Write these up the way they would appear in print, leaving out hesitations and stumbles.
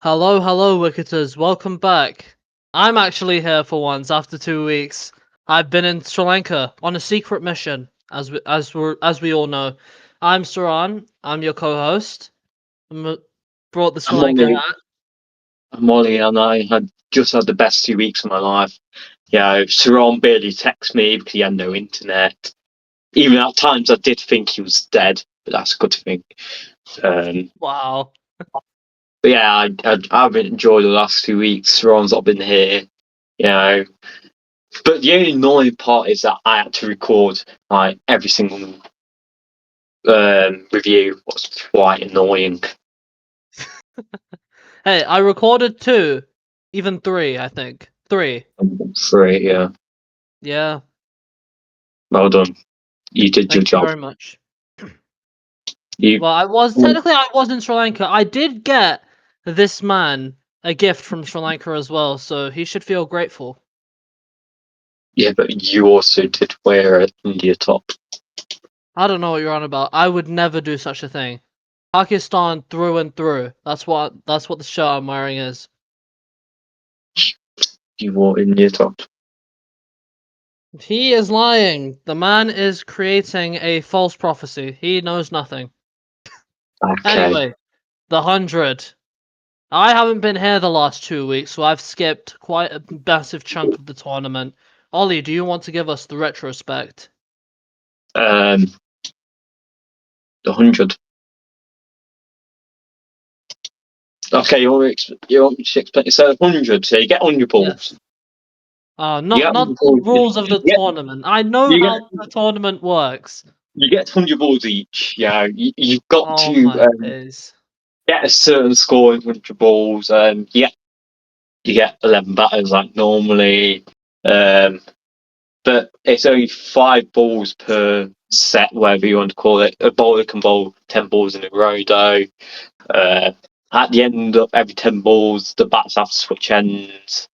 Hello, hello, Wicketers. Welcome back. I'm actually here for once after 2 weeks. I've been in Sri Lanka on a secret mission, as we all know. I'm Saraan. I'm your co-host. Brought the Sri I'm Lanka Ollie. hat. I'm Ollie, and I had just had the best 2 weeks of my life. Saran barely texted me because he had no internet. Even at times, I did think he was dead, but that's a good thing. Um, Wow. but yeah, I've enjoyed the last 2 weeks. Saran's not been here, you know. But the only annoying part is that I had to record like every single review. Was quite annoying. Hey, I recorded two, even three, I think. Three. Free, yeah. Yeah. Well done. You did your Thank you job. very much. You. Well, I was in Sri Lanka. I did get this man a gift from Sri Lanka as well, so he should feel grateful. Yeah, but you also did wear an India top. I don't know what you're on about. I would never do such a thing. Pakistan through and through. That's what the shirt I'm wearing is. You wore India top. He is lying. The man is creating a false prophecy. He knows nothing. Okay. Anyway, the 100. I haven't been here the last 2 weeks, so I've skipped quite a massive chunk of the tournament. Ollie, do you want to give us the retrospect? Um, the 100. Okay, you want me to explain? So 100. So you get 100 balls. Yes. You Not get 100 the balls. rules of the You get tournament. I know you how get the tournament works. you get 100 balls each. You've got Oh to my days. get a certain score in 100 balls. You get 11 batters like normally. Um, but it's only 5 balls per set, whatever you want to call it. A bowler can bowl 10 balls in a row, though. Uh, at the end of every 10 balls, the bats have to switch ends.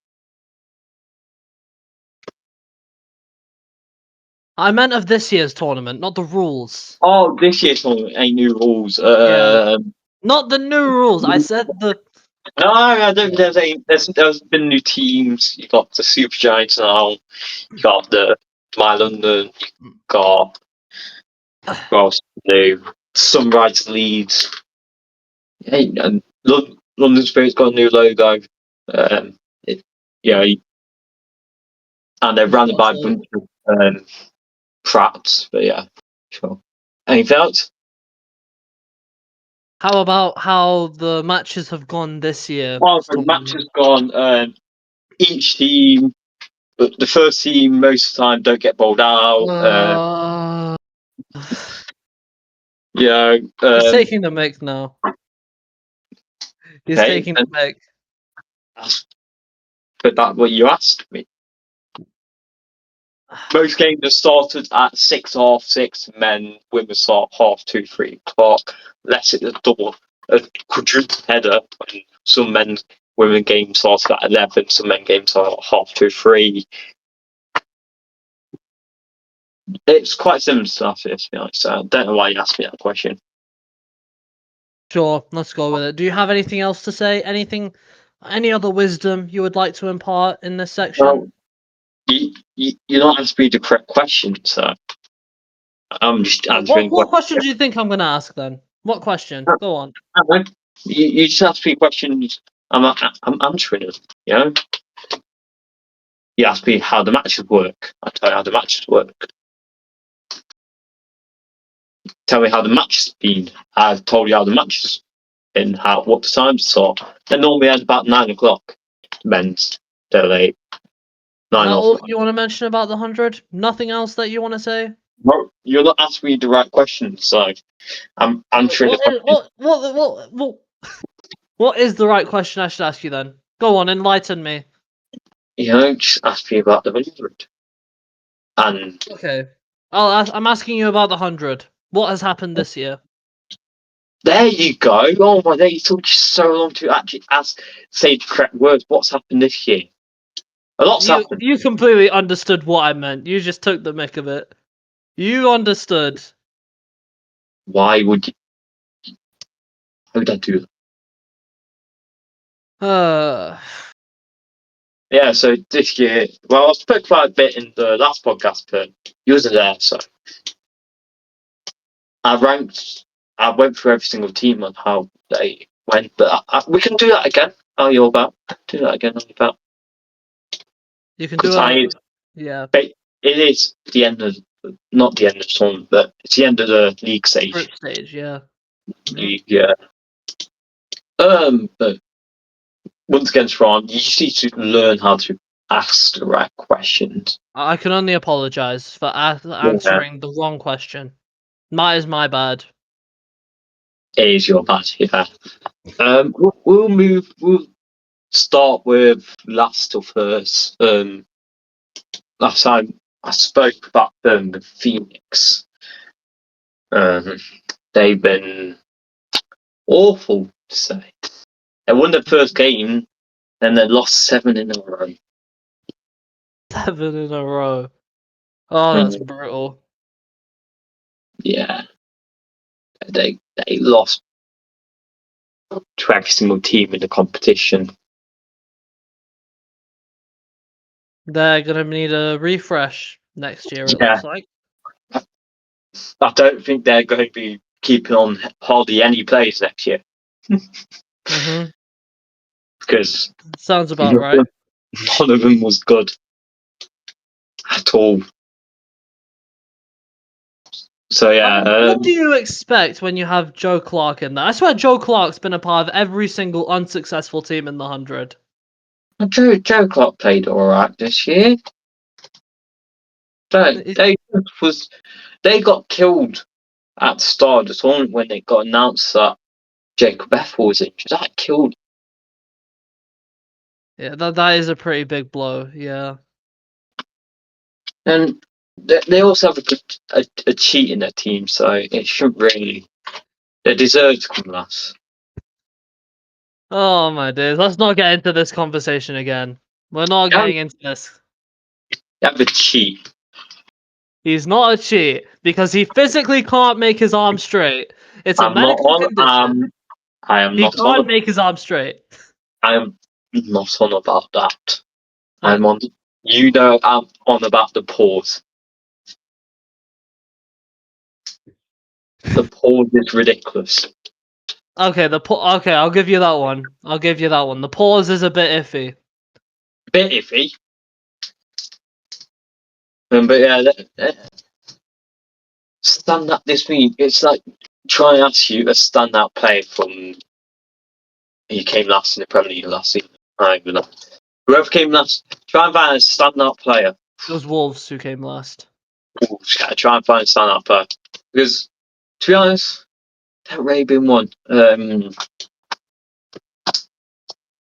I meant of this year's tournament, not the rules. Oh, this year's tournament ain't new rules. Yeah. Not the new rules. I said the. No, I don't think Yeah. there's been new teams. You got the Super Giants now. You got the My London. You got well, new Sunrise Leeds. Hey, and London Spirit's got a new logo. Um, it, yeah, and they're run by a Also, bunch of praps. But yeah, sure. Anything else? how about how the matches have gone this year's Oh, the match tournament? has gone. Each team, the first team, most of the time don't get bowled out. Uh, Yeah, he's taking the mic now. He's okay, taking and the mic. that's but that what you asked me. Most games are started at 6:30 men, women start 2:30, 3 o'clock. Unless it's a quadruple header. And some men, women games start at 11. Some men games are at 2:30, 3. It's quite similar stuff, to be honest. So I don't know why you asked me that question. Sure, let's go with it. Do you have anything else to say? Any other wisdom you would like to impart in this section? Well, you're not asking me the correct question, so I'm just What answering what questions. question do you think I'm gonna ask then? What question? Go on. You just ask me questions. I'm answering them. You know, you ask me how the matches work. I tell you how the matches work. Tell me how the match has been. I've told you how the match has been. What the times are. They normally end about 9 o'clock. Men's till late. Is Nine that or all you want to mention about the 100? Nothing else that you want to say? well, you're not asking me the right questions, so I'm answering the What is, question. what is the right question I should ask you then? Go on, enlighten me. You know, just ask me about the 100. And Okay. I'm asking you about the 100. What has happened this year? there you go. Oh my days, it took you so long to actually say the correct words. What's happened this year? A lot's happened. You completely understood what I meant. You just took the mick of it. You understood. Why would you? How would I do that? Uh, Yeah, so this year, well, I spoke quite a bit in the last podcast, but you wasn't there, so I went through every single team on how they went, but we can do that again. How you all about? Do that again, how you about? you can do Because it. Yeah, it is the end of, not the end of the tournament, but it's the end of the league stage. group stage. Yeah. League, yeah. But once again, Ron, you just need to learn how to ask the right questions. I can only apologize for answering the wrong question. That is my bad. It is your bad, yeah. We'll start with last to first. Last time I spoke about the Phoenix. They've been awful to say. They won the first game, and they lost 7 in a row. 7 in a row. Oh, that's brutal. Yeah, they lost to every single team in the competition. They're gonna need a refresh next year. It Yeah. looks like. I don't think they're going to be keeping on hardly any players next year. Mhm. Because Sounds about right. none of them was good at all. So yeah, What do you expect when you have Joe Clark in there? I swear Joe Clark's been a part of every single unsuccessful team in the 100. Joe Clark played all right this year. They got killed at the start of the tournament when it got announced that Jacob Ethel was injured. That killed. Yeah, that is a pretty big blow. Yeah. And they also have a cheat in their team, so it shouldn't really. They deserve to come last. Oh my days. Let's not get into this conversation again. We're not getting into this. They have a cheat. He's not a cheat because he physically can't make his arm straight. It's a I'm not medical on. condition. I am He not can't on. make his arm straight. I am not on about that. What? I'm on. You know, I'm on about the pause. The pause is ridiculous. Okay, okay, I'll give you that one. I'll give you that one. The pause is a bit iffy. Bit iffy. But yeah, stand up this week. It's like trying to ask you a standout player from who came last in the Premier League last season. I don't know. Whoever came last, try and find a standout player. It was Wolves who came last. Ooh, just gotta try and find a standout player. Because, to be honest, that really been one.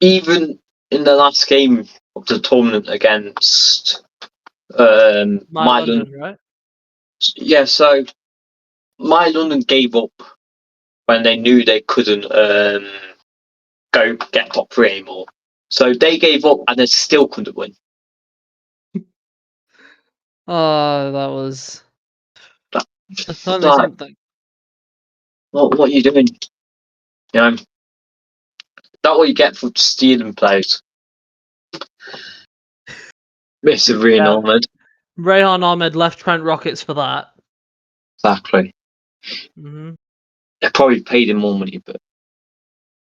Even in the last game of the tournament against My London, right? yeah, so my London gave up when they knew they couldn't go get top three anymore. So they gave up and they still couldn't win. Oh, that was. That's certainly Like, something. what are you doing? You know, that's what you get for stealing players. Mr. Ryan Yeah. Ahmed. Rayhan Ahmed left Trent Rockets for that. Exactly. Hmm. They probably paid him more money, but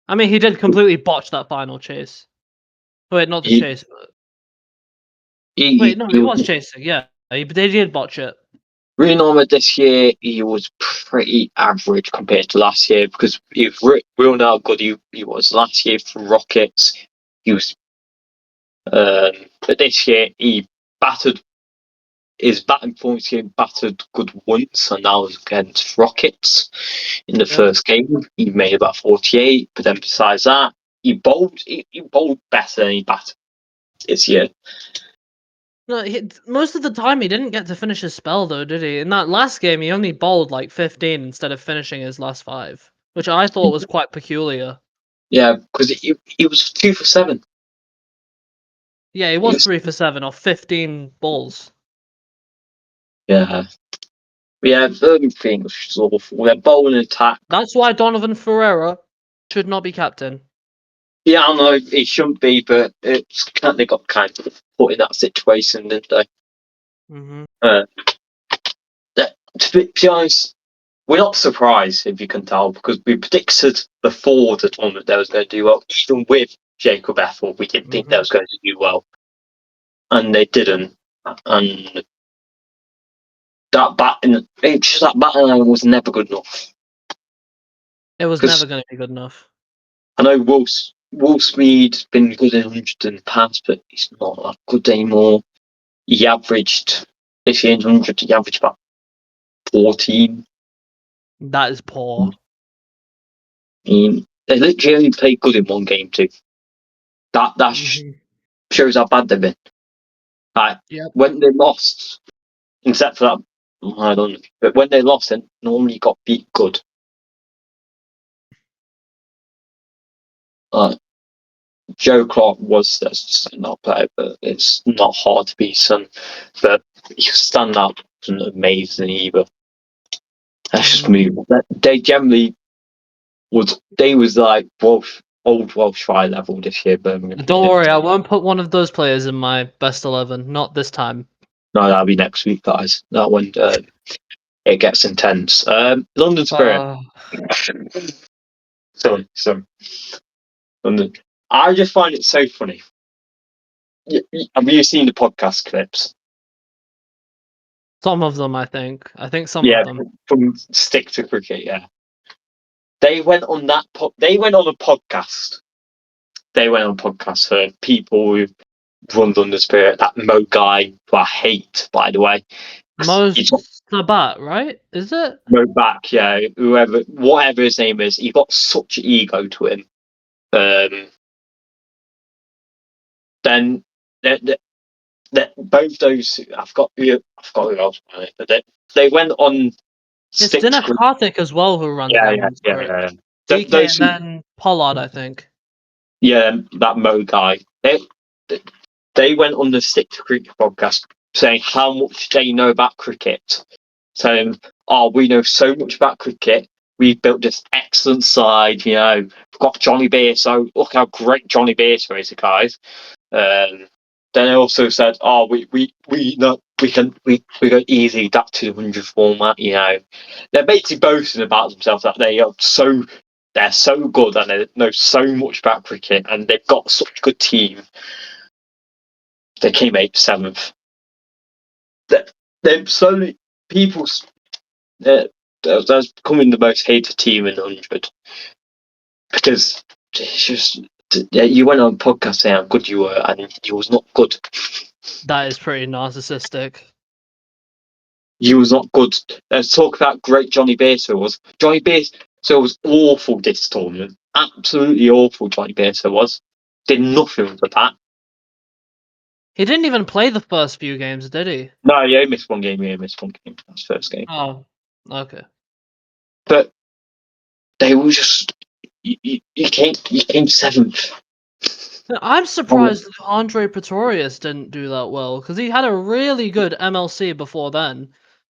I mean, he did completely botch that final chase. Wait, not the he chase. Wait, he, no, he he was was chasing. Yeah, they did botch it. Ryan Ahmed this year. He was pretty average compared to last year because we all know how good he was last year for Rockets. He was, but this year he battered. His batting points game battered good once, and that was against Rockets in the Yeah. first game. He made about 48, but then besides that, he bowled better than he batted this year. No, most of the time he didn't get to finish his spell though, did he? In that last game, he only bowled like 15 instead of finishing his last 5, which I thought was quite peculiar. Yeah, because he was 2 for 7. Yeah, he was 3 for 7 off 15 balls. Yeah. Yeah, everything was awful. Their bowling attack. That's why Donovan Ferreira should not be captain. Yeah, I know it shouldn't be, but they got kind of put in that situation, didn't they? Mm-hmm. To be honest, we're not surprised if you can tell because we predicted before the tournament they was going to do well. Even with Jacob Ethel, we didn't think they Mm-hmm. was going to do well, and they didn't. And that batting line was never good enough. It was Because never going to be good enough. I know Will Smeed's been good in 100 in the past, but he's not that good anymore. He averaged this year in 100. He averaged about 14. That is poor. They literally only played good in one game too. That Mm-hmm. shows how bad they've been. Like, Yep. when they lost, except for that, I don't know. But when they lost, they normally got beat good. Joe Clark was just not player, but it's not hard to beat son. But you stand up wasn't amazing either. That's just me. They generally was like old Welsh Fry level this year, Birmingham. Don't worry, I won't put one of those players in my best 11. Not this time. No, that'll be next week, guys. That one it gets intense. London Spirit. Sorry. London. I just find it so funny. Have you seen the podcast clips? Some of them, I think. I think some Yeah, of them. from Stick to Cricket. Yeah, they went on that. They went on a podcast. They went on podcasts for people who run London Spirit. That Mo guy, who I hate, by the way. He's got Most Sabat, right? Is it? Mo back. Yeah, whatever his name is, he got such ego to him. Then both those I've got who else, but they went on It's Stick to Dinesh Cricket. Karthik as well who runs London Spirit. Yeah. DK Those and then Pollard, I think. Yeah, that Mo guy. They went on the Stick to Cricket podcast saying how much they know about cricket. Saying, "Oh, we know so much about cricket. We've built this excellent side. We've got Johnny Beerso. Look how great Johnny Beerso is, guys." Then they also said, "Oh, we know we can easily adapt to the 100 format." They're basically boasting about themselves that they're so good and they know so much about cricket and they've got such a good team. They came 8th, 7th. They're slowly people's. That's becoming the most hated team in 100 because it's just you went on a podcast saying how good you were and you was not good. That is pretty narcissistic. You was not good. Let's talk about great Johnny Beerso was. Johnny Beerso was awful this tournament. Absolutely awful. Johnny Beerso was. Did nothing for that. He didn't even play the first few games, did he? No, yeah, he missed one game. That's the first game. Oh, okay. But they were just. You came 7th. I'm surprised Andre Pretorius didn't do that well because he had a really good MLC before then.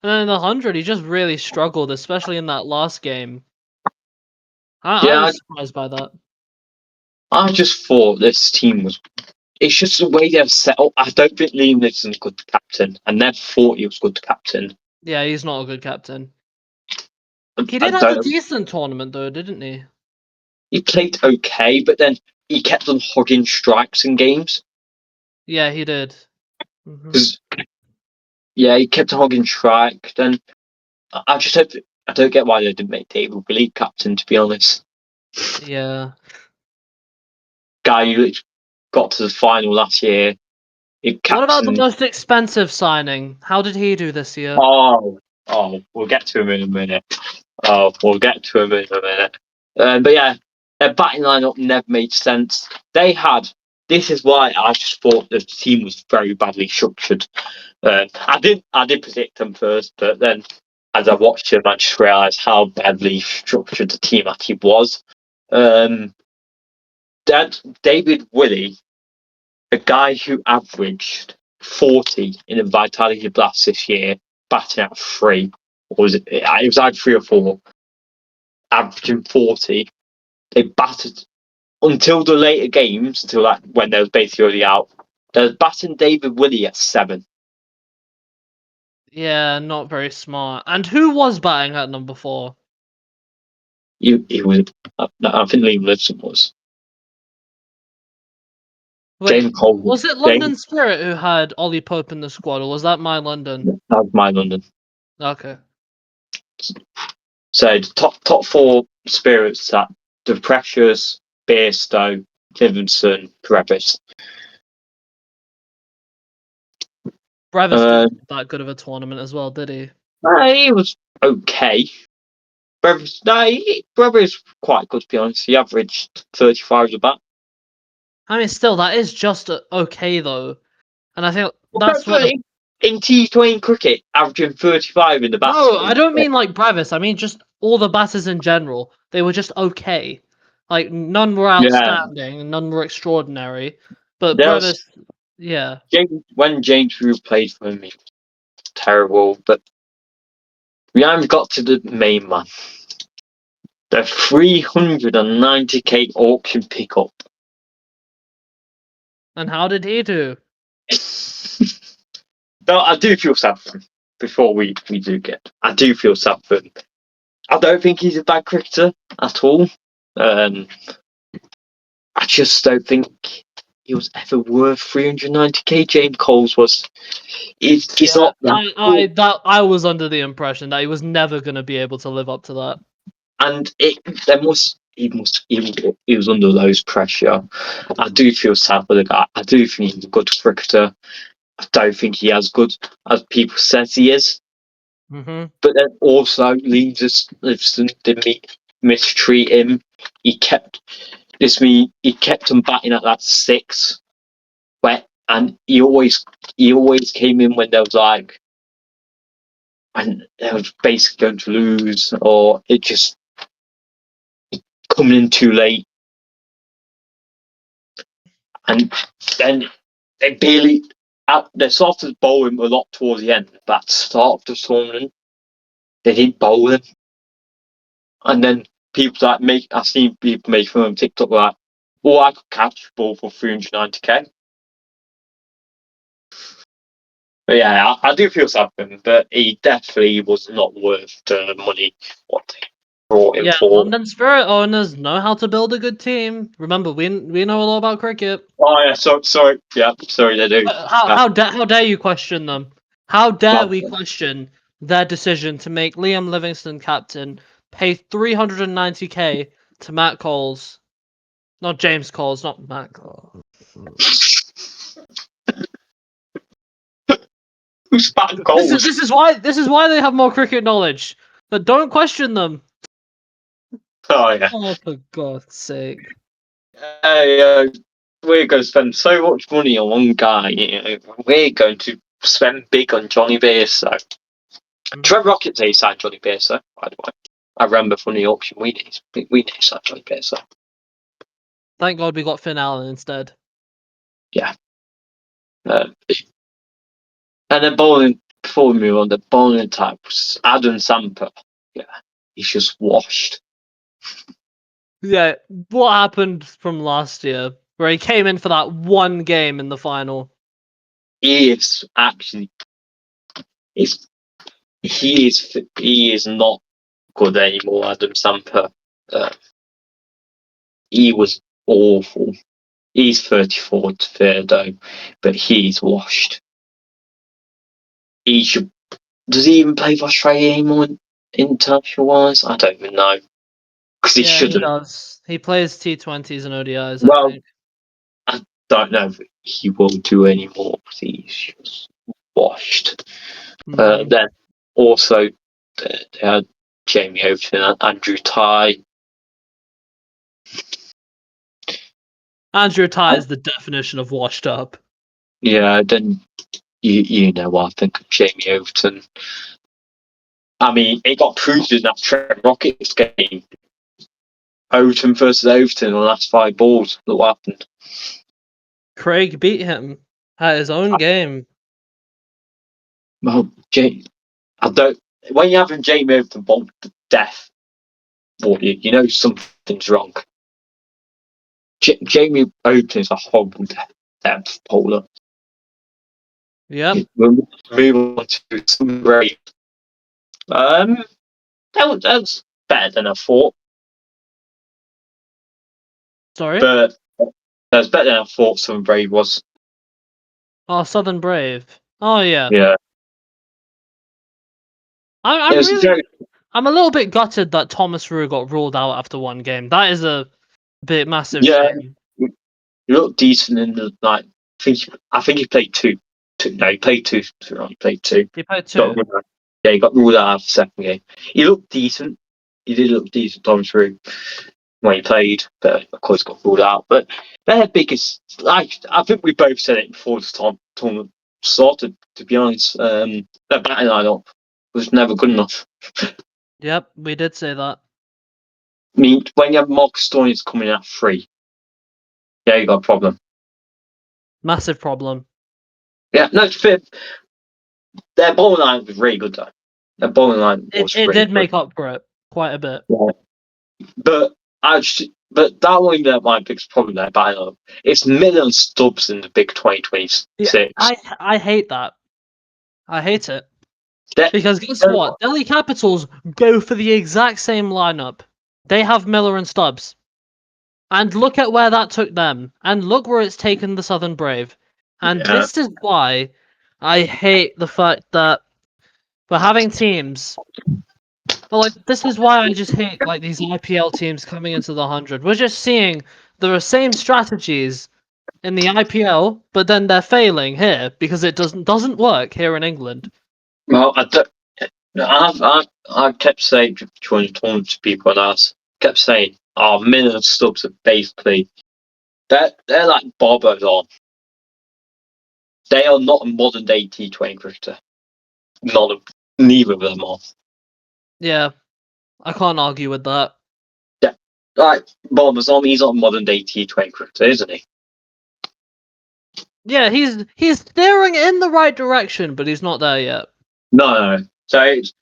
And then in the 100, he just really struggled, especially in that last game. I Yeah, was surprised by that. I just thought this team was. It's just the way they're set up. I don't think Liam Nixon's a good captain. I never thought he was good captain. Yeah, he's not a good captain. He I did have a don't. decent tournament though, didn't he? He played okay, but then he kept on hogging strikes in games. Yeah, he did. Hmm. Because he kept on hogging strike. Then I just I don't get why they didn't make David League captain. To be honest, Yeah. guy who got to the final last year, he What about the captained. most expensive signing? How did he do this year? We'll get to him in a minute. We'll get to him in a minute. But yeah, their batting lineup never made sense. They had. This is why I just thought the team was very badly structured. I did predict them first, but then as I watched them, I just realised how badly structured the team actually was. David Willey, a guy who averaged 40 in a Vitality Blast this year, batting at 3, or was it was either 3 or 4, averaging 40. They batted until the later games, until like when they was basically already out, they was batting David Willey at 7. Yeah, not very smart. And who was batting at number 4? He was. I think Liam Livson was. Wait, James Cole. was it London Spirit who had Ollie Pope in the squad, or was that My London? That was my London. Okay. So the top 4 spirits that the Precious, Bairstow, Livingston, Brevis. Brevis didn't have that good of a tournament as well, did he? He was okay. Brevis was quite good, to be honest. He averaged 35 a bat. I mean, still, that is just okay, though. And I think that's what... In T20 cricket, averaging 35 in the bat. No, I don't mean like Brevis. I mean just all the batters in general. They were just okay. Like, none were outstanding, and none were extraordinary. But Brevis, yeah. When James Rew played for me, terrible. But we haven't got to the main man. The 390k auction pickup. And how did he do? No, I do feel sad for him. Before we do get, I do feel sad for him. I don't think he's a bad cricketer at all. I just don't think he was ever worth 390k. James Coles was. He's not. I was under the impression that he was never going to be able to live up to that. And he was under loads of pressure. I do feel sad for the guy. I do think he's a good cricketer. I don't think he as good as people says he is. Mm-hmm. But then also Livingston didn't mistreat him. He kept him batting at that 6, and he always came in when there was like, and they was basically going to lose, or it just coming in too late, and then they started bowling a lot towards the end. But at the start of the tournament, they didn't bowl him, and then people I've seen people make fun on TikTok like, "Oh, I could catch a ball for 390k." But yeah, I do feel sad for him, but he definitely was not worth the money what they brought him for. London Spirit owners know how to build a good team. Remember, we know a lot about cricket. Oh yeah, sorry. Yeah, sorry they do. How dare you question them? How dare we question their decision to make Liam Livingstone captain, pay 390k to Matt Coles, not James Coles, not Matt Coles. Who's Matt Coles? This is why they have more cricket knowledge. But don't question them. Oh yeah. Oh, for God's sake. We're going to spend so much money on one guy. We're going to spend big on Johnny Bairstow. Trevor Rocket say he signed Johnny Bairstow, by the way. I remember from the auction we did sign Johnny Bairstow. Thank God we got Finn Allen instead. Yeah. And then bowling, before we move on, the bowling type was Adam Samper. Yeah, he's just washed. Yeah, what happened from last year, where he came in for that one game in the final? He is actually, he is not good anymore, Adam Samper. He was awful. He's 34 to fair though, but he's washed. He should. Does he even play for Australia anymore international wise? I don't even know. Because he shouldn't. He does. He plays T20s and ODIs, Well, I think. I don't know if he will do anymore because he's just washed. Then also they had Jamie Overton and Andrew Tye. Andrew Tye is the definition of washed up. Yeah, then you know what I think of Jamie Overton. I mean, it got proved in that Trent Rockets game. Overton versus Overton on the last 5 balls. Look what happened. Craig beat him at his own game. Well, I don't. When you're having Jamie Overton bolt to death, you know something's wrong. Jamie Oaten is a horrible depth bowler. Yep. We'll move on to some great. That was better than I thought, Sorry. but that was better than I thought. Some Brave was. Oh, Southern Brave. Oh yeah. Yeah, I'm it was really. very. I'm a little bit gutted that Thomas Rue got ruled out after one game. That is a bit massive Yeah, shame. he looked decent in the like. I think he played two. No, he played two. He played two. He played Got two. ruled out. Yeah, he got ruled out after the second game. He looked decent. He did look decent, Thomas Rue, when he played, but of course got ruled out. But their biggest, like I think we both said it before the tournament started. To be honest, their batting lineup was never good enough. Yep, we did say that. I mean, when you have Marcus Stoinis coming at 3, yeah, you got a problem. Massive problem. Yeah, no, it's fair. Their bowling line was really good though. Their bowling line It was it really did good. make up for it quite a bit. Yeah. But that one that my biggest problem there, batting lineup, it's Miller and Stubbs in the big 2026. Yeah, I hate that. I hate it. They're- Because guess they're- what? Delhi Capitals go for the exact same lineup. They have Miller and Stubbs. And look at where that took them. And look where it's taken the Southern Brave. And Yeah. this is why I hate the fact that we're having teams. But like this is why I just hate like these IPL teams coming into the 100. We're just seeing the same strategies in the IPL, but then they're failing here because it doesn't work here in England. Well, I kept saying during the tournament to people, and kept saying, "Oh, Miller and Stubbs are basically they're like Bobos on. They are not a modern day T20 cricketer. Neither of them are. Yeah, I can't argue with that. Yeah, like Bombers on. He's not a modern day T20 cricketer, isn't he? Yeah, he's steering in the right direction, but he's not there yet. No. So it's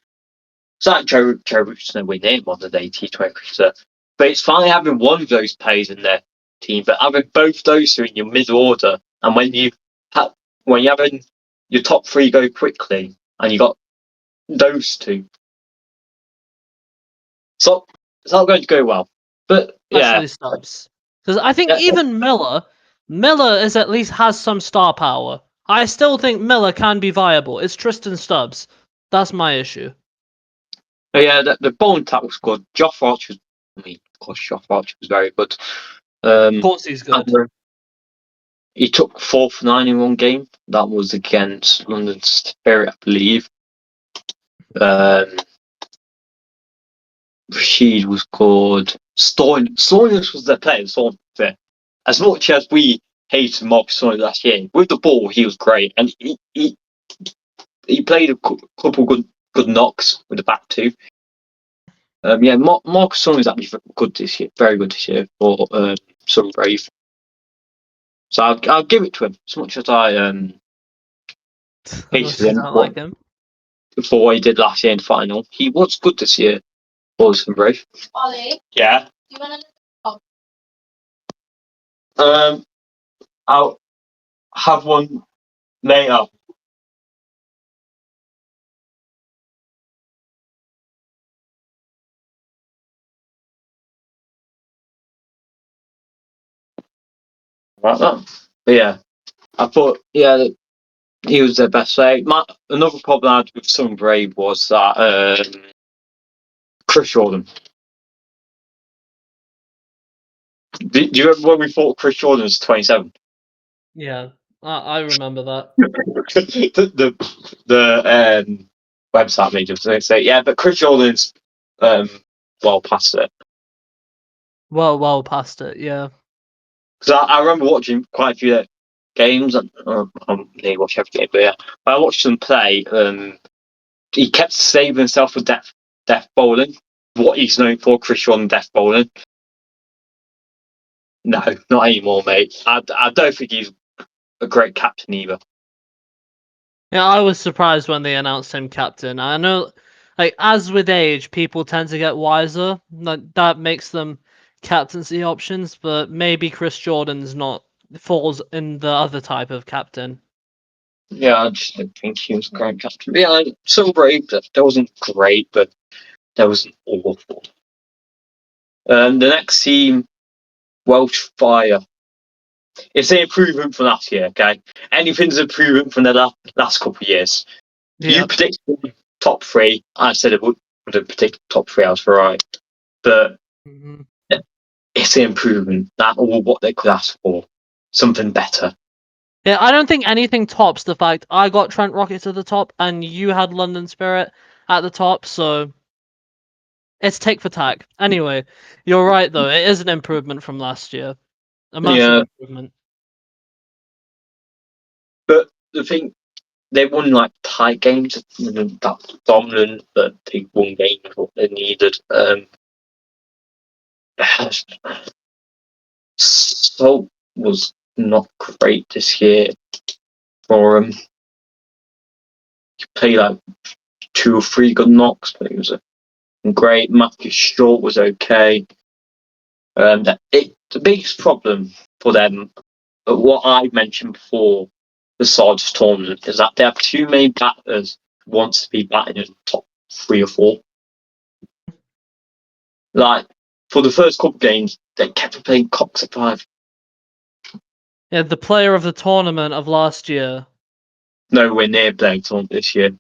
like Joe Root's we name modern day T20 cricketer, but it's finally having one of those players in their team, but having both those who are in your mid order, and when you having your top 3 go quickly, and you got those two, so it's not going to go well. But yeah, Especially Stubbs. Because I think yeah, even Miller is at least has some star power. I still think Miller can be viable. It's Tristan Stubbs. That's my issue. the bowling attack was good. Joff Archer, of course, Joff Archer was very good. Of course he's good. He took 4 for 9 in one game. That was against London Spirit, I believe. Rashid was good. Stoinis was their player. As much as we hated Marcus Stoinis last year, with the ball he was great, and he played a couple good knocks with the bat too. Marcus Stoinis actually good this year, very good this year for Sun Brave. So I'll give it to him. As much as I hated I him don't like him. for what he did last year in the final, he was good this year for Sun Brave. Ollie, Yeah. you want to? I'll have one later. Like that. But yeah, I thought he was their best player. Another problem I had with Sun Brave was that Chris Jordan. Do you remember when we thought Chris Jordan was 27? Yeah, I remember that. the website made just say, yeah, but Chris Jordan's well past it. Well past it. Yeah. Because I remember watching quite a few games. I didn't watch every game, but yeah, I watched them play. He kept saving himself with death bowling. What he's known for, Chris Jordan, death bowling. No, not anymore, mate. I don't think he's a great captain either. Yeah, I was surprised when they announced him captain. I know, like, as with age, people tend to get wiser. That makes them captaincy options, but maybe Chris Jordan's not falls in the other type of captain. Yeah, I just don't think he was a great captain. Yeah, so great. That wasn't great, but that wasn't awful. The next team, Welsh Fire. It's an improvement from last year, okay? Anything's an improvement from the last couple of years. You Yeah. predicted top three. I said it wouldn't predict top three, I was right. But it's an improvement. That's all what they could ask for. Something better. Yeah, I don't think anything tops the fact I got Trent Rocket to the top and you had London Spirit at the top, so it's tick for tack. Anyway, you're right though, it is an improvement from last year. A massive Yeah. improvement. But the thing, they won like tight games. That's dominant, but they won games what they needed. Salt was not great this year for him. He played like 2 or 3 good knocks, but he was great. Matthew Short was okay. The biggest problem for them, what I mentioned before the Sarge tournament, is that they have too many batters who wants to be batting in the top 3 or 4. Like, for the first couple of games, they kept playing Cox at 5. Yeah, the player of the tournament of last year. Nowhere near playing tournament this year.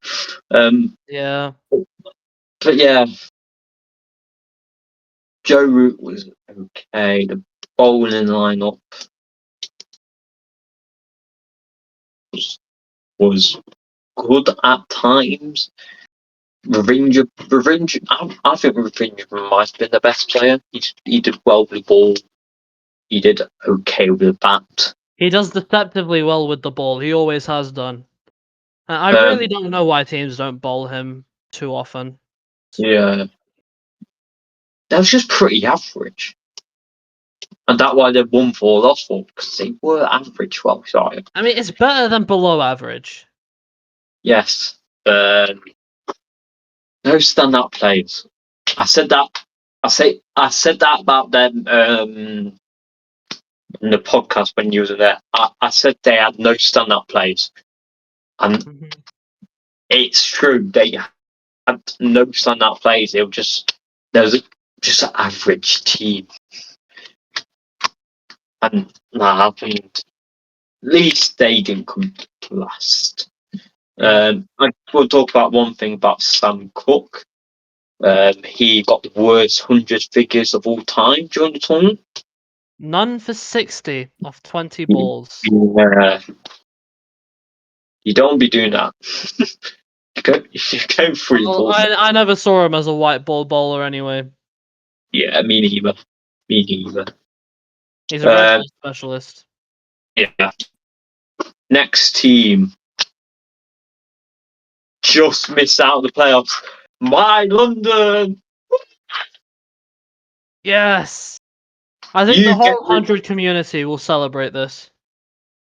Yeah. But yeah, Joe Root was okay. The bowling lineup was good at times. Ravinger, I think Ravinger might have been the best player. He did well with the ball. He did okay with the bat. He does deceptively well with the ball, he always has done. And I really don't know why teams don't bowl him too often. Yeah, that was just pretty average, and that's why they won 4, lost 4, because they were average. Well, sorry. I mean, it's better than below average. Yes. No standout players. I said that. I said that about them in the podcast when you were there. I said they had no standout players, and it's true. They had no standout players. They were just just an average team, and I think at least they didn't come last. I will talk about one thing about Sam Cook. He got the worst 100 figures of all time during the tournament. None for 60 off 20 balls. Yeah. You don't be doing that. You go 3 Well, balls. I never saw him as a white ball bowler anyway. Yeah, me neither. Me neither. He's a red ball specialist. Yeah. Next team. Just missed out on the playoffs. My London. Yes! I think the whole 100 community will celebrate this.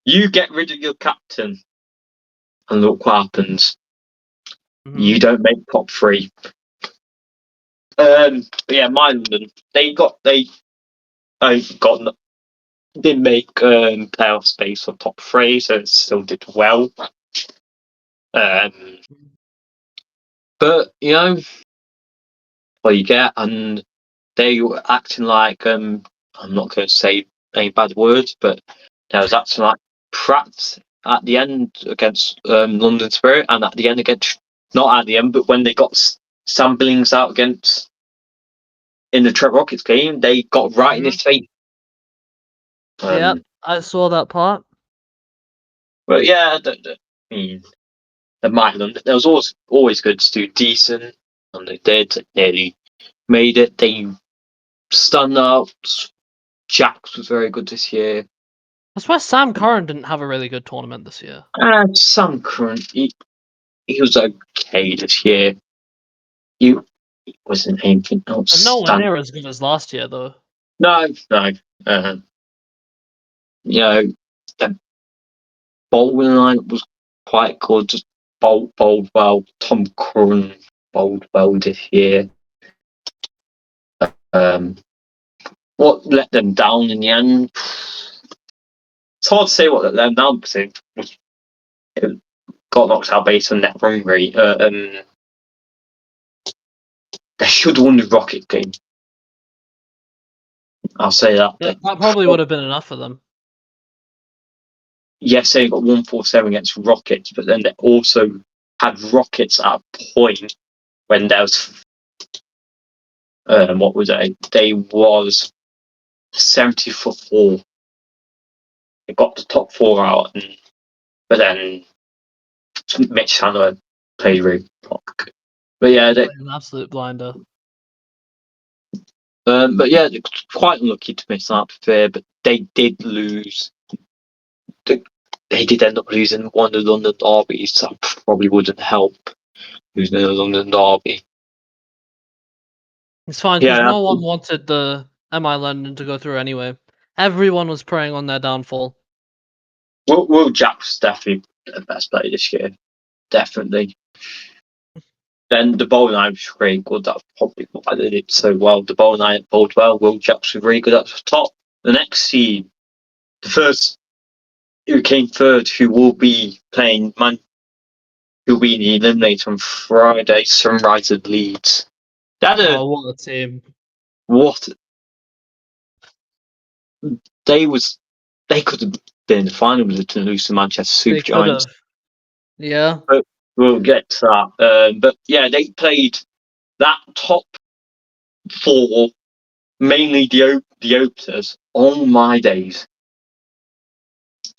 You get rid of your captain, and look what happens. You don't make top 3. But yeah, my London. They didn't make playoff space for top 3, so it still did well. But what you get, and they were acting like I'm not going to say any bad words, but they was acting like Pratt at the end against London Spirit, and at the end against, not at the end, but when they got Sam Billings out against in the Trent Rockets game, they got right in his face. Yeah, I saw that part. But yeah, I mean, the Maitland, there was always good to do decent, and they did. They nearly made it. They stunned out. Jax was very good this year. That's why Sam Curran didn't have a really good tournament this year. Sam Curran, he was okay this year. He wasn't anything else. And nowhere near as good as last year, though. No. The bowling line was quite good. Just bowled well. Tom Curran bowled well this year. what let them down in the end? It's hard to say what let them down because it got knocked out based on net run rate. They should have won the Rocket game. I'll say that. That probably would have been enough for them. Yes, they got 147 against Rockets, but then they also had Rockets at a point when there was what was it? They was 70 for 4. They got the top 4 out, but then Mitch Chandler played really block. But yeah, they, An absolute blinder. but yeah, they're quite unlucky to miss that fair, but they did lose. They did end up losing one of the London derbies, so that probably wouldn't help losing the London derby. It's fine because no one wanted the MI London to go through anyway. Everyone was preying on their downfall. Will Jack's was definitely the best player this year. Definitely. Then the bowling line was really good. That's probably why they did so well. The bowling line bowled well. Will Jacks was really good at the top. The next team, the first who came third, who will be playing who'll be in the eliminator on Friday, Sunrise of Leeds. What a team. What they could have been in the final with to lose to Manchester Supergiants. Yeah. But we'll get to that. But yeah, they played that top 4, mainly the openers. Oh my days!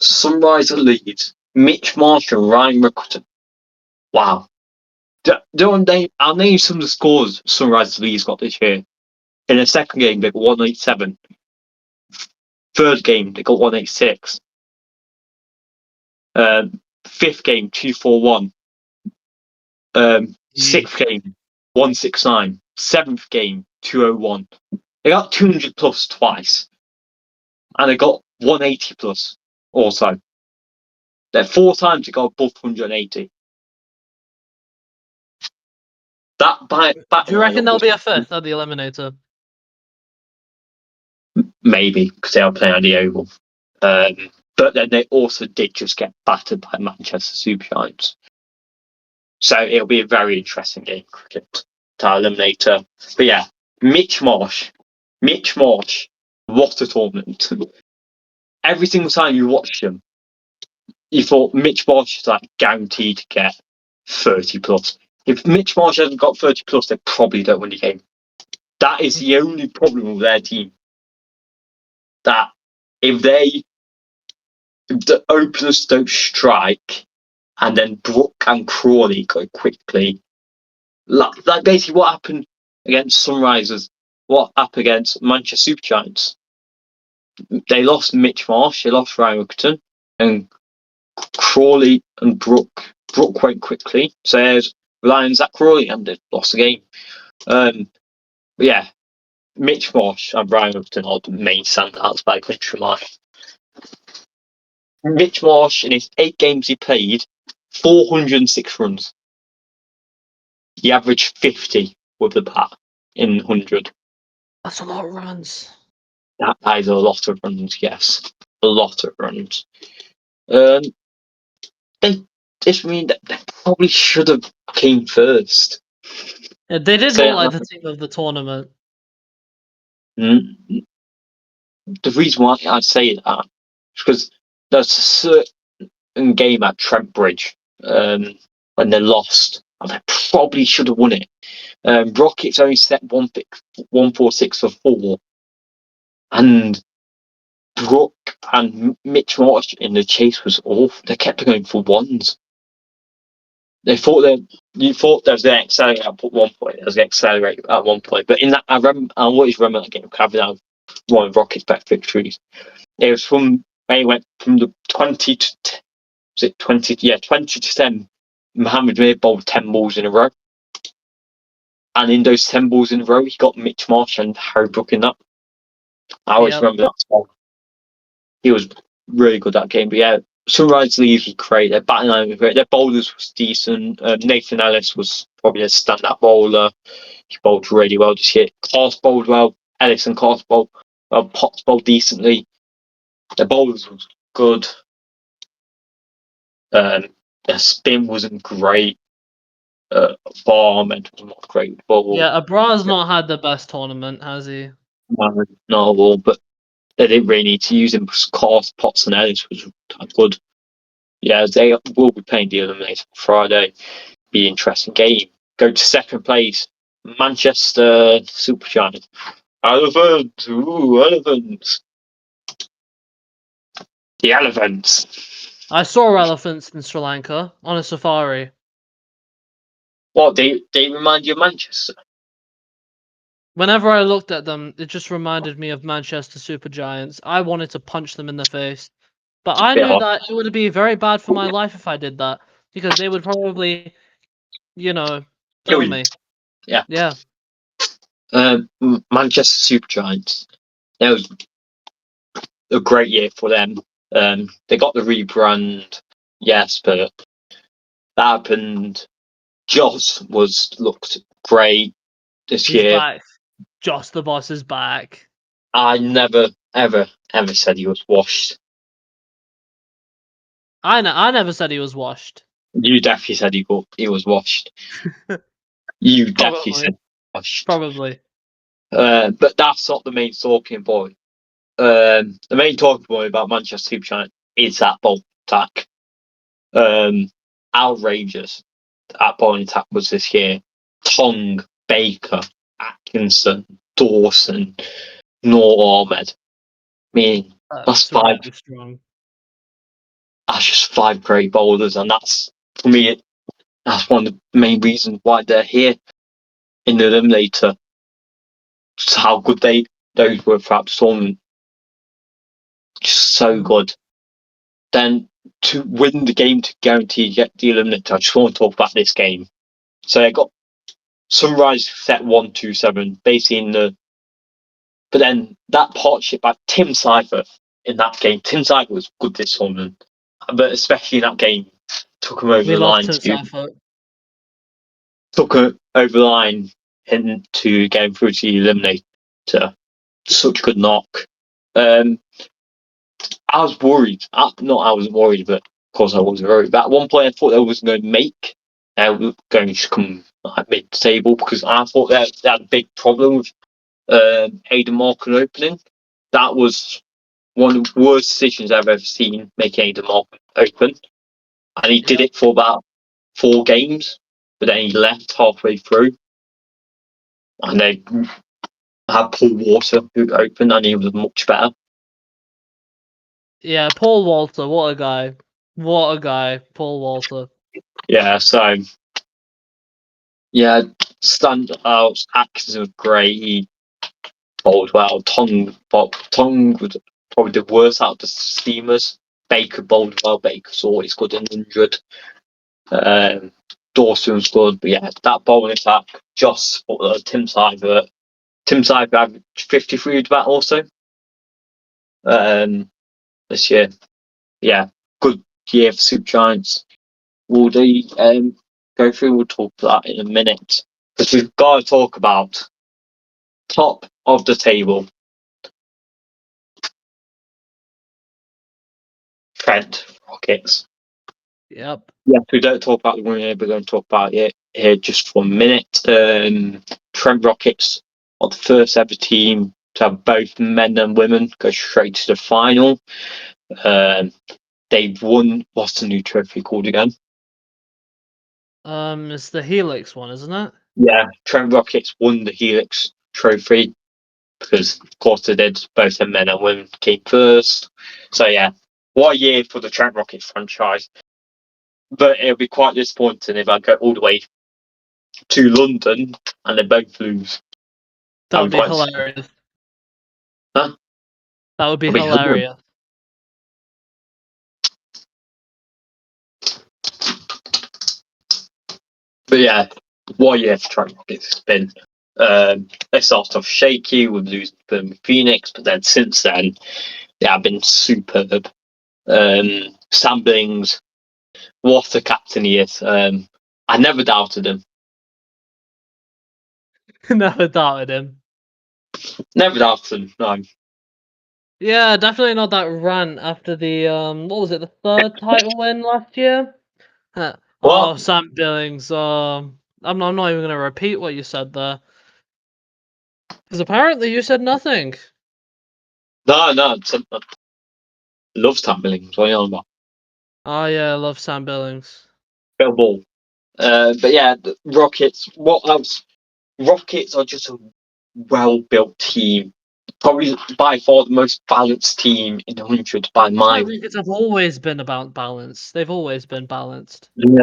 Sunrise of Leeds, Mitch Marsh and Ryan Rickerton. Wow. I'll name some of the scores Sunrise of Leeds got this year. In the second game, they got 187. Third game, they got 186. Fifth game, 241. Sixth game, 169. Seventh game, 201. They got 200 plus twice. And they got 180 plus also. They're 4 times they got above 180. Do you reckon there'll be a fifth at the eliminator? Maybe, because they are playing on the Oval. But then they also did just get battered by Manchester Supergiants. So it'll be a very interesting game of cricket to eliminator. But yeah, Mitch Marsh, what a tournament. Every single time you watched him, you thought Mitch Marsh is like guaranteed to get 30 plus. If Mitch Marsh hasn't got 30 plus, they probably don't win the game. That is the only problem with their team. That if the openers don't strike and then Brook and Crawley go quickly, like basically what happened against Sunrisers, what happened against Manchester Supergiants. They lost Mitch Marsh, they lost Ryan Rickerton, and Crawley and Brook went quickly. So there's Lions at Crawley and they lost the game. But yeah, Mitch Marsh and Ryan Rickerton are the main standouts by country mile. Mitch Marsh, in his 8 games he played, 406 runs. He averaged 50 with the bat in 100. That's a lot of runs. That is a lot of runs, yes. A lot of runs. They probably should have came first. Yeah, they did look like the team of the tournament. The reason why I'd say that is because there's a certain game at Trent Bridge when they lost, and they probably should have won it. Rockets only set 146 for 4, and Brook and Mitch Marsh in the chase was awful. They kept going for ones. You thought there was an accelerator at one point. There was an accelerator at one point, but in that I always remember that game having out one of Rockets' best victories. It was from they went from the 20 to 10. Mohammed Mir bowled 10 balls in a row, and in those 10 balls in a row, he got Mitch Marsh and Harry Brook in that. I always remember that spell. He was really good that game, but yeah. Sunrise Leeds was great. Their batting line was great. Their bowlers was decent. Nathan Ellis was probably a standout bowler. He bowled really well this year. Clark bowled well. Ellis and Clark bowled Potts bowled decently. The bowlers was good. The spin wasn't great. Barman was not great ball. Yeah, Abra's not had the best tournament, has he? No, not at all. But they didn't really need to use him because Potts and Ellis was good. Yeah, they will be playing the eliminator Friday. Be an interesting game. Go to second place, Manchester Supergiants. Elephants, ooh, elephants. The elephants. I saw elephants in Sri Lanka on a safari. What, they remind you of Manchester? Whenever I looked at them, it just reminded me of Manchester Supergiants. I wanted to punch them in the face. But I Bit knew odd. that it would be very bad for my life if I did that. Because they would probably, kill me. Yeah. Yeah. Manchester Supergiants. That was a great year for them. They got the rebrand, yes, but that happened. Joss looked great this He's year. back. Joss the boss is back. I never, ever, ever said he was washed. I never said he was washed. You definitely said he was washed. You definitely Probably. said washed. Probably. But that's not the main talking point. The main talking point about Manchester Supergiants is that bowling attack. Outrageous that bowling attack was this year. Tong, Baker, Atkinson, Dawson, Noor Ahmed. I mean, that's five. Really strong. That's just five great bowlers, and that's for me. That's one of the main reasons why they're here in the eliminator. Just how good those were throughout the tournament. Just so good. Then to win the game to guarantee get the eliminator, I just want to talk about this game. So I got Sunrise set 1-2-7, basically in the. But then that partnership by Tim Seifert in that game. Tim Seifert was good this tournament, but especially in that game, took him over We the love line Tim to Seifert. took him over the line into getting through to the eliminator. Such a good knock. I was worried. Not I wasn't worried, but of course I was worried. But at one point I thought they was going to make. They were going to come mid-table because I thought they had a big problem with Aidan Morgan opening. That was one of the worst decisions I've ever seen, making Aidan Morgan open. And he did it for about 4 games, but then he left halfway through. And they had Paul Walter who opened, and he was much better. Yeah, Paul Walter, what a guy. What a guy, Paul Walter. Yeah, so yeah, stand out. Atkinson was great. He bowled well. Tong was probably the worst out of the steamers. Baker bowled well. Baker's always good in 100. Dawson was good, but yeah, that bowling attack. Joss, Tim Seifert. Tim Seifert averaged 53 with that also. This year, yeah, good year for Supergiants. Will they go through? We'll talk about that in a minute. Because we've got to talk about top of the table. Trent Rockets. Yep. Yes, we don't talk about the winner. We're going to talk about it here just for a minute. Trent Rockets are the first ever team to have both men and women go straight to the final. They've won. What's the new trophy called again? It's the Helix one, isn't it? Yeah, Trent Rockets won the Helix Trophy because, of course, they did. Both the men and women came first. So yeah, what a year for the Trent Rockets franchise. But it'll be quite disappointing if I go all the way to London and they both lose. That would be hilarious. Huh? That would be That'd be hilarious. But yeah, what a year for Trent Rockets has been. They started off shaky with losing to Phoenix, but then since then they have been superb. Sam Billings, what a captain he is. I never doubted him. Never doubted him. Never doubted him. No. Yeah, definitely not that rant after the what was it, the third title win last year? Oh, What? Sam Billings. I'm not even gonna repeat what you said there, because apparently you said nothing. No, I love Sam Billings. What are you on about? Oh yeah, I love Sam Billings. Bill Ball. But yeah, the Rockets. What else? Rockets are just a well-built team. Probably by far the most balanced team in the hundred by That's why mile. Wickets have always been about balance. They've always been balanced. Yeah,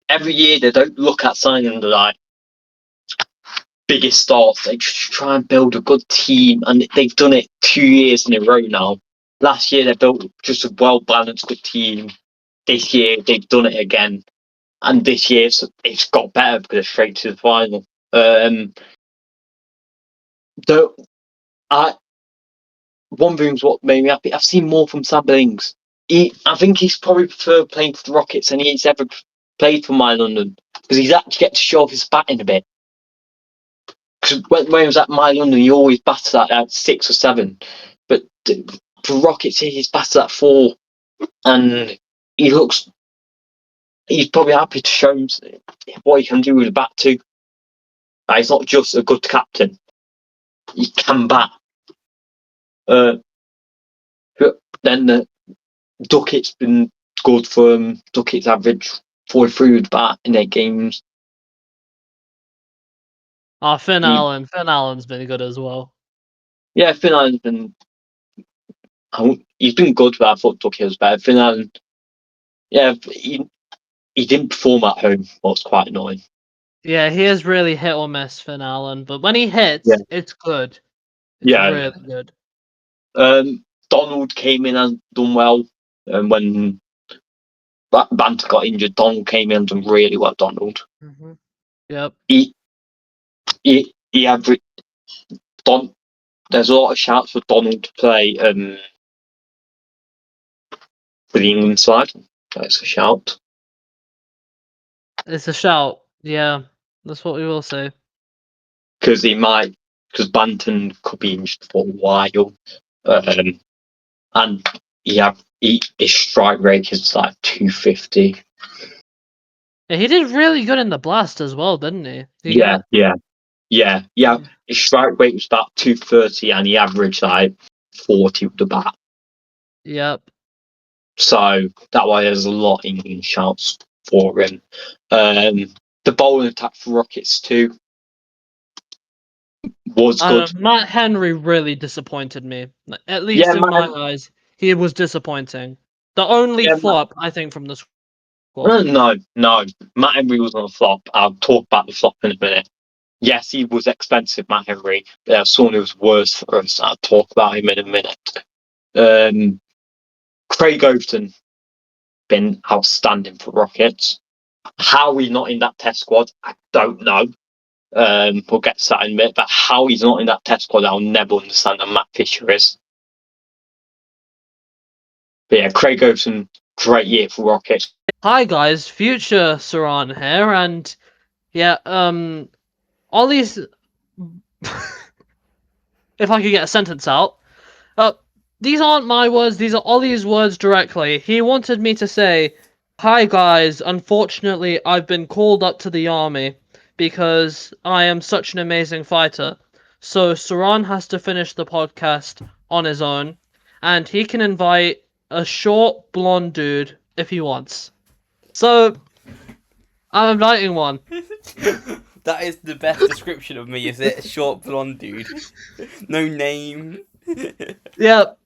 every year they don't look at signing the like biggest stars. They just try and build a good team, and they've done it 2 years in a row now. Last year they built just a well-balanced good team. This year they've done it again, and this year it's got better because they're straight to the final. Though I one thing's what made me happy. I've seen more from Sam Billings. I think he's probably preferred playing for the Rockets than he's ever played for my London because he's actually get to show off his batting a bit. Because when he was at my London, he always batted at 6 or 7, but for Rockets, he's batted at 4, and he looks. He's probably happy to show what he can do with the bat too. He's not just a good captain; he can bat. Uh, but then Duckett's been good for him. Duckett's average 43 with bat in 8 games. Oh, Finn He, Allen. Finn Allen's been good as well. yeah, Finn Allen's been. He's been good, but I thought Duckett was better. Finn Allen, yeah, he didn't perform at home. Was quite annoying. Yeah, he is really hit or miss, Finn Allen, but when he Yeah, hits, it's good. It's yeah. really good. Donald came in and done well. And when Banter got injured, Donald came in and done really well. Donald. Yep. He he averaged. Don. There's a lot of shouts for Donald to play for the England side. That's a shout It's a shout. Yeah, that's what we will say. because Banton could be injured for a while, and his strike rate is like 250. Yeah, he did really good in the blast as well, didn't he? Yeah. His strike rate was about 230, and he averaged like 40 with the bat. Yep. So that way, there's a lot in shouts for him. The bowling attack for Rockets too was I good. don't know, Matt Henry really disappointed me. At Yeah, least in my eyes, he was disappointing. The only yeah, flop, I think, from the squad. no. Matt Henry was on a flop. I'll talk about the flop in a minute. Yes, he was expensive, Matt Henry. Someone who was worse for us. I'll talk about him in a minute. Craig Overton been outstanding for Rockets. How he's not in that test squad, I don't know. We'll get to that in a minute. But how he's not in that test squad, I'll never understand. And Matt Fisher is. But yeah, Craig Overton, great year for Rockets. Hi guys, future Saraan here, and yeah, Ollie's. If I could get a sentence out. These aren't my words, these are Ollie's words directly. He wanted me to say, "Hi guys, unfortunately I've been called up to the army because I am such an amazing fighter. So Saran has to finish the podcast on his own, and he can invite a short blonde dude if he wants. So I'm inviting one." That is the best description of me, is it? A short blonde dude. No name. Yep.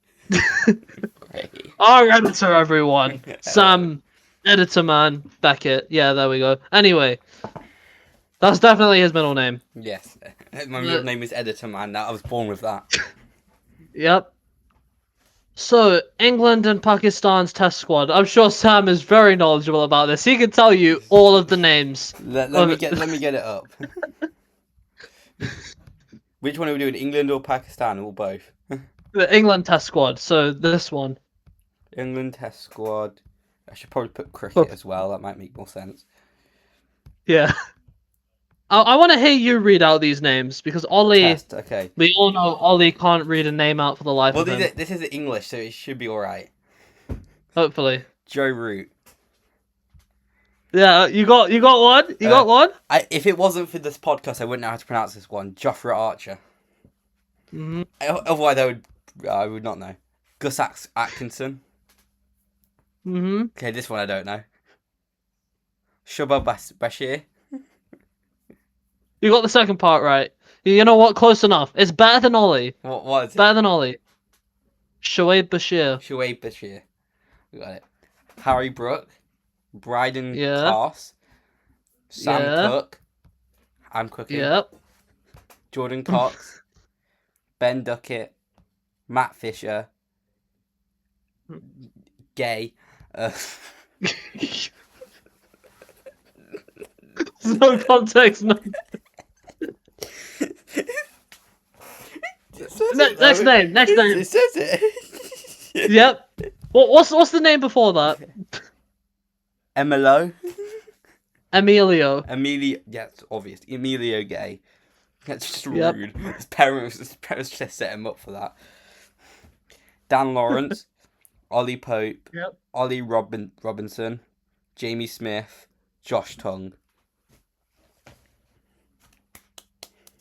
Great. Our editor, everyone. Sam, editor man, Beckett. Yeah, there we go. Anyway, that's definitely his middle name. Yes. My middle name is Editor Man. I was born with that. Yep. So, England and Pakistan's test squad. I'm sure Sam is very knowledgeable about this. He can tell you all of the names. Let me get it up. Which one are we doing? England or Pakistan or both? The England test squad. So, this one. England Test Squad. I should probably put cricket as well. That might make more sense. Yeah. I want to hear you read out these names because Ollie. Test. Okay. We all know Ollie can't read a name out for the life Well, of him. this is English, so it should be all right. Hopefully. Joe Root. Yeah, you got one. You got one. If it wasn't for this podcast, I wouldn't know how to pronounce this one. Joffrey Archer. Mm-hmm. Otherwise, I would not know. Gus Atkinson. Mm-hmm. Okay, this one I don't know. Shubha Bashir. You got the second part right. You know what? Close enough. It's better than Ollie. What is it? Better than Ollie. Shoaib Bashir. Shoaib Bashir. We got it. Harry Brook. Bryden Yeah. Class. Sam Yeah. Cook. I'm cooking. Yep. Jordan Cox. Ben Duckett. Matt Fisher. Gay. No context. No. Next name. Next name. It says it. Yep. What's the name before that? Emilio. Emilio. Yeah, it's obvious. Emilio Gay. That's just Yep. rude. His parents just set him up for that. Dan Lawrence. Ollie Pope. Yep. Ollie Robinson. Jamie Smith. Josh Tongue.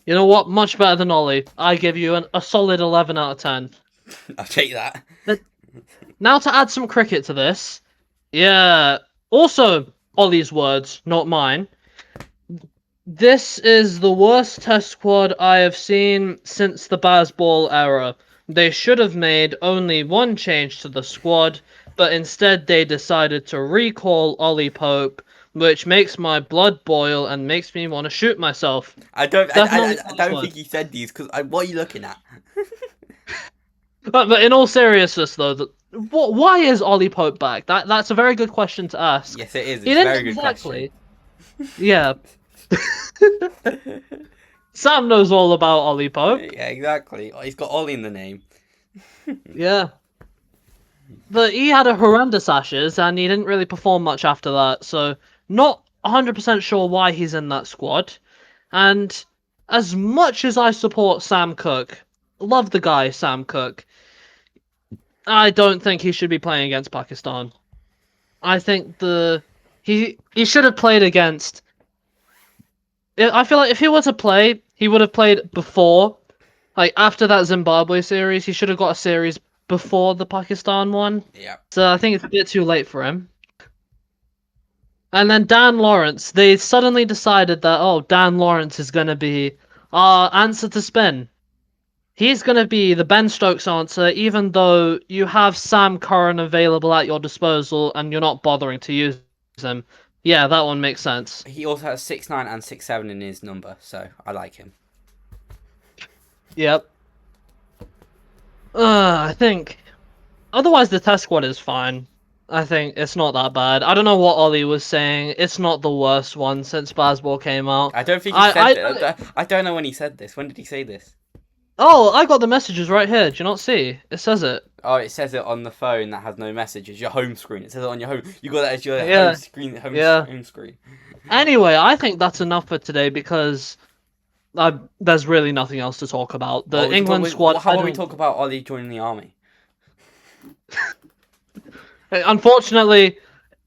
You know what? Much better than Ollie. I give you a solid 11 out of 10. I'll take that. Now to add some cricket to this. Yeah. Also, Ollie's words, not mine. This is the worst test squad I have seen since the Bazball era. They should have made only one change to the squad, but instead they decided to recall Ollie Pope, which makes my blood boil and makes me want to shoot myself. I don't Definitely think he said these because what are you looking at? But in all seriousness, though, why is Ollie Pope back? That's a very good question to ask. Yes, it is. It's He a didn't very good exactly. Yeah. Sam knows all about Ollie Pope. question. Yeah, exactly. He's got Ollie in the name. Yeah. But he had a horrendous Ashes, and he didn't really perform much after that, so not 100% sure why he's in that squad. And as much as I support Sam Cook, love the guy, Sam Cook, I don't think he should be playing against Pakistan. I think he should have played against... I feel like if he were to play, he would have played before. Like, after that Zimbabwe series, he should have got a series before the Pakistan one. Yeah. So I think it's a bit too late for him. And then Dan Lawrence, they suddenly decided that, Dan Lawrence is going to be our answer to spin. He's going to be the Ben Stokes answer, even though you have Sam Curran available at your disposal and you're not bothering to use him. Yeah, that one makes sense. He also has 6'9" and 6'7" in his number, so I like him. Yep. I think... Otherwise, the test squad is fine. I think it's not that bad. I don't know what Ollie was saying. It's not the worst one since Bazball came out. I don't think he said it. I don't know when he said this. When did he say this? Oh, I got the messages right here. Do you not see? It says it. Oh, it says it on the phone that has no messages. Your home screen. It says it on your home. You got that as your Yeah. home screen. Home screen. Anyway, I think that's enough for today because there's really nothing else to talk about. The England squad... How about we talk about Ollie joining the army? Unfortunately,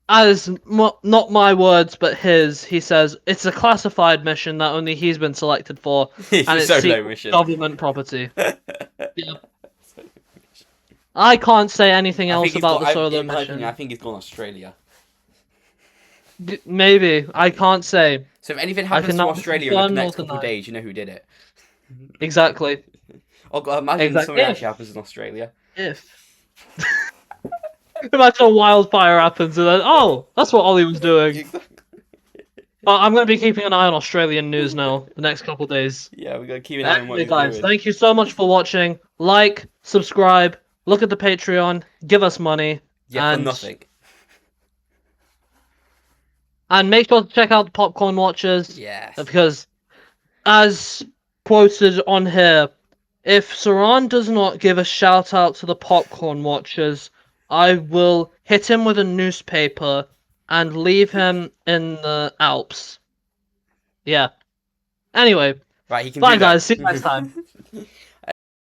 not my words, but his, he says, it's a classified mission that only he's been selected for, It's and a it's solo secret mission. government property. Yeah. I can't say anything else about the solo in my mission. opinion, I think he's gone Australia. Maybe. I can't say. So if anything happens to cannot Australia in the confirm next nor couple of deny. days, you know who did it. Exactly. Oh God, imagine Exactly. something actually happens in Australia. If. Imagine a wildfire happens and then, that's what Ollie was doing. I'm going to be keeping an eye on Australian news now the next couple of days. Yeah, we gotta keep an eye on what Anyway, he's guys, doing. thank you so much for watching. Like, subscribe, look at the Patreon, give us money. Yeah, for and- nothing. And make sure to check out the Popcorn Watchers. Yes. Because, as quoted on here, if Saraan does not give a shout out to the Popcorn Watchers, I will hit him with a newspaper and leave him in the Alps. Yeah. Anyway, Right, he can bye do that. guys. See you next time.